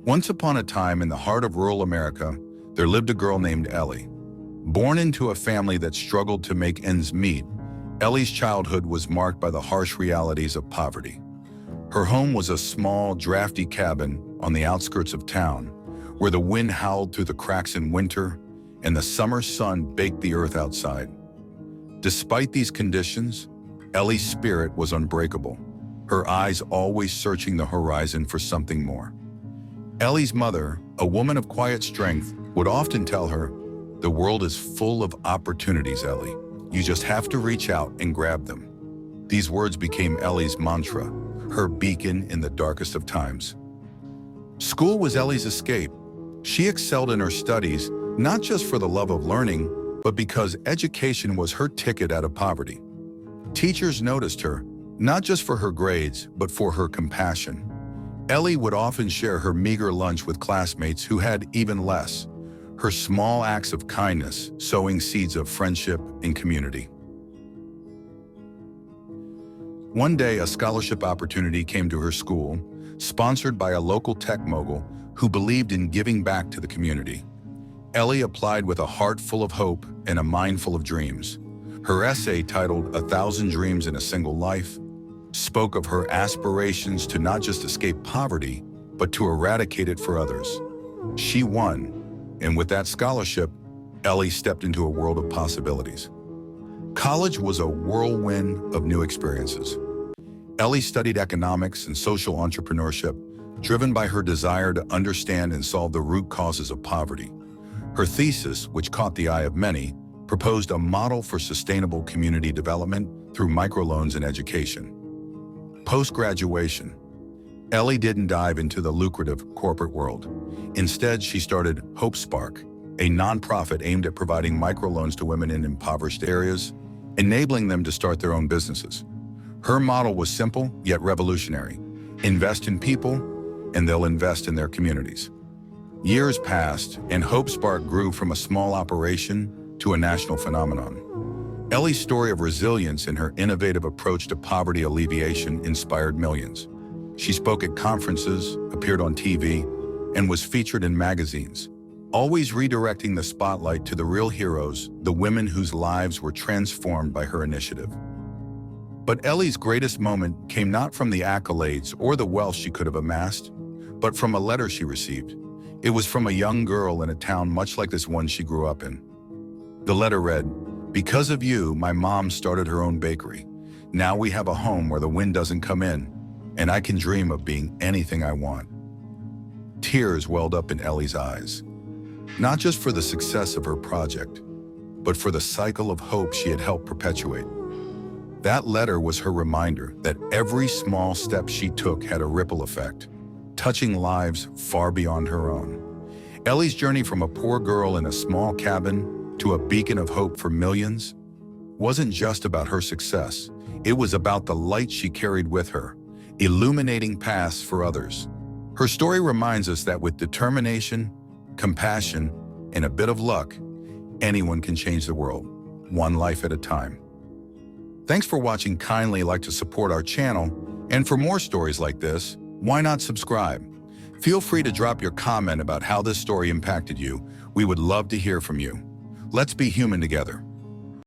Once upon a time in the heart of rural America, there lived a girl named Ellie. Born into a family that struggled to make ends meet, Ellie's childhood was marked by the harsh realities of poverty. Her home was a small, drafty cabin on the outskirts of town, where the wind howled through the cracks in winter and the summer sun baked the earth outside. Despite these conditions, Ellie's spirit was unbreakable, her eyes always searching the horizon for something more. Ellie's mother, a woman of quiet strength, would often tell her, "The world is full of opportunities, Ellie. You just have to reach out and grab them." These words became Ellie's mantra, her beacon in the darkest of times. School was Ellie's escape. She excelled in her studies, not just for the love of learning, but because education was her ticket out of poverty. Teachers noticed her, not just for her grades, but for her compassion. Ellie would often share her meager lunch with classmates who had even less, her small acts of kindness sowing seeds of friendship and community. One day, a scholarship opportunity came to her school, sponsored by a local tech mogul who believed in giving back to the community. Ellie applied with a heart full of hope and a mind full of dreams. Her essay, titled "1,000 Dreams in a Single Life," spoke of her aspirations to not just escape poverty, but to eradicate it for others. She won, and with that scholarship, Ellie stepped into a world of possibilities. College was a whirlwind of new experiences. Ellie studied economics and social entrepreneurship, driven by her desire to understand and solve the root causes of poverty. Her thesis, which caught the eye of many, proposed a model for sustainable community development through microloans and education. Post-graduation, Ellie didn't dive into the lucrative corporate world. Instead, she started Hope Spark, a nonprofit aimed at providing microloans to women in impoverished areas, enabling them to start their own businesses. Her model was simple, yet revolutionary. Invest in people, and they'll invest in their communities. Years passed, and Hope Spark grew from a small operation to a national phenomenon. Ellie's story of resilience and her innovative approach to poverty alleviation inspired millions. She spoke at conferences, appeared on TV, and was featured in magazines, always redirecting the spotlight to the real heroes, the women whose lives were transformed by her initiative. But Ellie's greatest moment came not from the accolades or the wealth she could have amassed, but from a letter she received. It was from a young girl in a town much like this one she grew up in. The letter read, "Because of you, my mom started her own bakery. Now we have a home where the wind doesn't come in, and I can dream of being anything I want." Tears welled up in Ellie's eyes, not just for the success of her project, but for the cycle of hope she had helped perpetuate. That letter was her reminder that every small step she took had a ripple effect, touching lives far beyond her own. Ellie's journey from a poor girl in a small cabin to a beacon of hope for millions wasn't just about her success. It was about the light she carried with her, illuminating paths for others. Her story reminds us that with determination, compassion, and a bit of luck, anyone can change the world, one life at a time. Thanks for watching. Kindly like to support our channel, and for more stories like this, why not subscribe? Feel free to drop your comment about how this story impacted you. We would love to hear from you. Let's be human together.